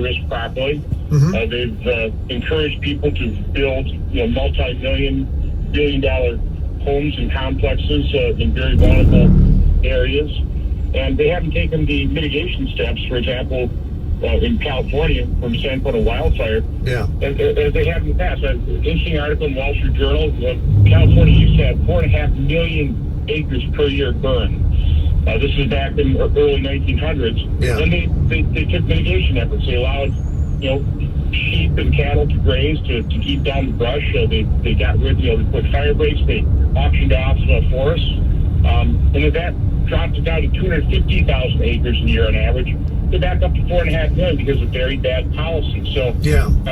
risk properly. They've encouraged people to build, multi-billion-dollar homes and complexes in very vulnerable areas, and they haven't taken the mitigation steps. For example, in California, from the standpoint of wildfire, as they have in the past. An interesting article in the Wall Street Journal. California used to have 4.5 million acres per year burned. This is back in early 1900s. Then they took mitigation efforts. They allowed, sheep and cattle to graze to keep down the brush. They got rid, they put fire breaks. They auctioned off forests. And if that dropped it down to 250,000 acres a year on average, they're back up to 4.5 million because of very bad policy. So again,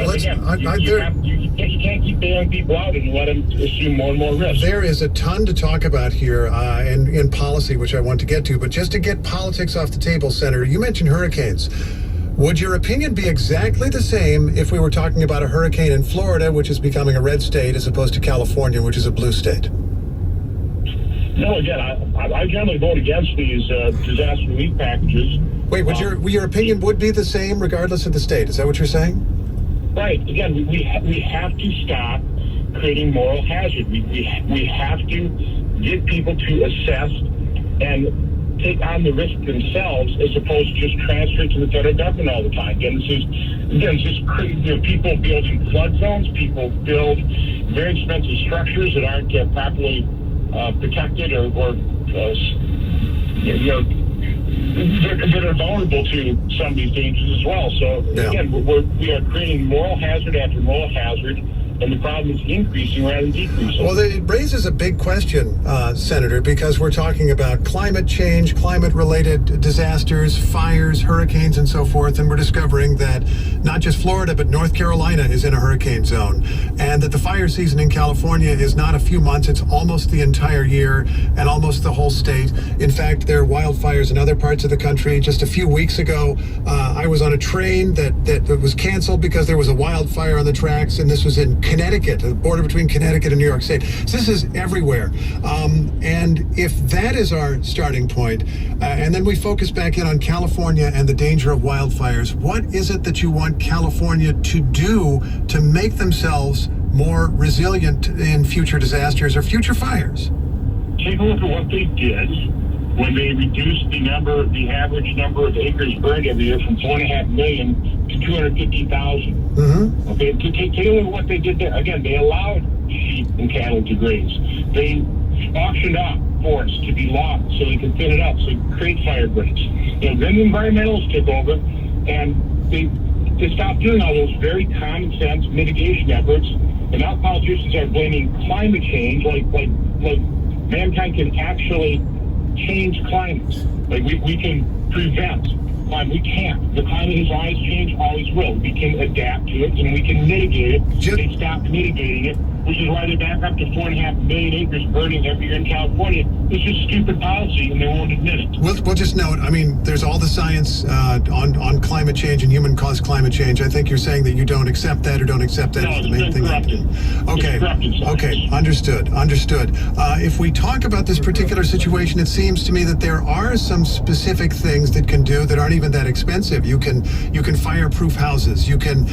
you can't keep bailing people out and let them assume more and more risk. There is a ton to talk about here in policy, which I want to get to. But just to get politics off the table, Senator, you mentioned hurricanes. Would your opinion be exactly the same if we were talking about a hurricane in Florida, which is becoming a red state, as opposed to California, which is a blue state? No, again, I generally vote against these disaster relief packages. Wait, would your opinion would be the same regardless of the state? Is that what you're saying? Right. Again, we have to stop creating moral hazard. We have to get people to assess and take on the risk themselves, as opposed to just transfer it to the federal government all the time. Again, this is people building flood zones. People build very expensive structures that aren't properly protected or that are vulnerable to some of these dangers as well. So again, we are creating moral hazard after moral hazard, and the problem is increasing rather than decreasing. Well, it raises a big question, Senator, because we're talking about climate change, climate-related disasters, fires, hurricanes, and so forth, and we're discovering that not just Florida, but North Carolina is in a hurricane zone, and that the fire season in California is not a few months, it's almost the entire year and almost the whole state. In fact, there are wildfires in other parts of the country. Just a few weeks ago, I was on a train that was canceled because there was a wildfire on the tracks, and this was in Connecticut, the border between Connecticut and New York State. So this is everywhere. And if that is our starting point, and then we focus back in on California and the danger of wildfires, what is it that you want California to do to make themselves more resilient in future disasters or future fires? Take a look at what they did when they reduced the average number of acres burned every year from 4.5 million to 250,000. Okay, take a look at what they did there. Again, they allowed sheep and cattle to graze. They auctioned off forests to be logged so they could thin it up, so they could create fire breaks. Then the environmentalists took over, and they stopped doing all those very common sense mitigation efforts. And now politicians are blaming climate change, like mankind can actually change climate. Like we can prevent climate. We can't. The climate has always changed, always will. We can adapt to it and we can mitigate it. They stopped mitigating it, which is why they're back up to 4.5 million acres burning every year in California. It's just stupid policy, and they won't admit it. We'll just note, there's all the science on climate change and human-caused climate change. I think you're saying that you don't accept that or don't accept that is the main thing. Okay, understood. If we talk about this particular situation, it seems to me that there are some specific things that can do that aren't even that expensive. You can fireproof houses. You can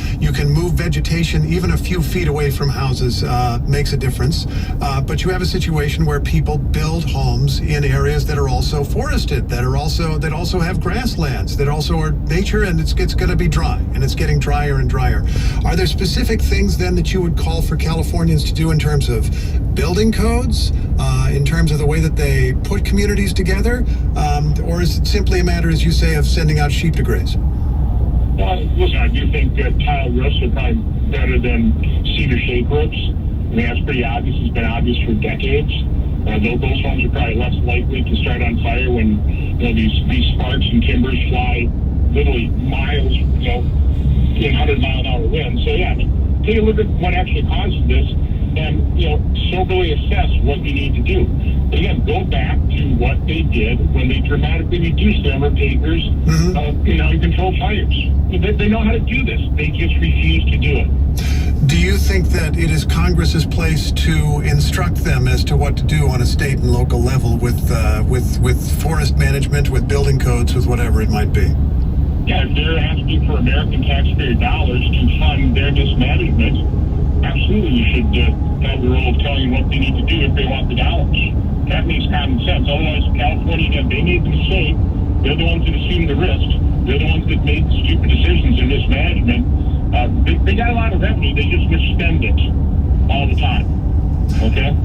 move vegetation even a few feet away from houses. Makes a difference. But you have a situation where people build homes in areas that are also forested, that also have grasslands, that also are nature, and it's going to be dry, and it's getting drier and drier. Are there specific things then that you would call for Californians to do in terms of building codes, in terms of the way that they put communities together, or is it simply a matter, as you say, of sending out sheep to graze? Well, listen, I do think that tile roofs are probably better than cedar shake roofs. That's pretty obvious. It's been obvious for decades. Those homes are probably less likely to start on fire when these sparks and timbers fly literally miles, in 100-mile-an-hour winds. So take a look at what actually causes this, and soberly assess what you need to do. But again, go back to what they did when they dramatically reduced the number of acres of uncontrolled fires. They know how to do this. They just refuse to do it. Do you think that it is Congress's place to instruct them as to what to do on a state and local level with forest management, with building codes, with whatever it might be? Yeah, if they're asking for American taxpayer dollars to fund their mismanagement, absolutely you should have the role of telling what they need to do if they want the dollars. That makes common sense. Otherwise, California, again, they made the mistake. They're the ones that assumed the risk. They're the ones that made the stupid decisions in mismanagement. They got a lot of revenue. They just misspend it all the time. Okay?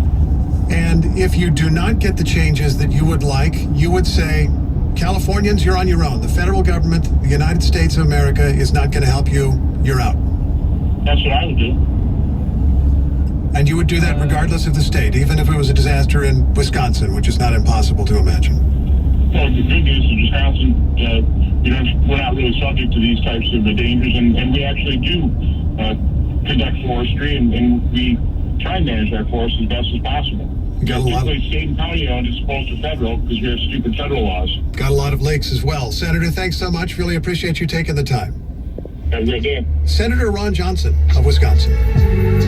And if you do not get the changes that you would like, you would say, Californians, you're on your own. The federal government, the United States of America, is not going to help you. You're out. That's what I would do. And you would do that regardless of the state, even if it was a disaster in Wisconsin, which is not impossible to imagine. Well, the good news is Wisconsin, we're not really subject to these types of dangers, and we actually do conduct forestry, and we try and manage our forests as best as possible. Particularly state and county owned as opposed to federal, because we have stupid federal laws. Got a lot of lakes as well. Senator, thanks so much. Really appreciate you taking the time. Have a great day. Senator Ron Johnson of Wisconsin.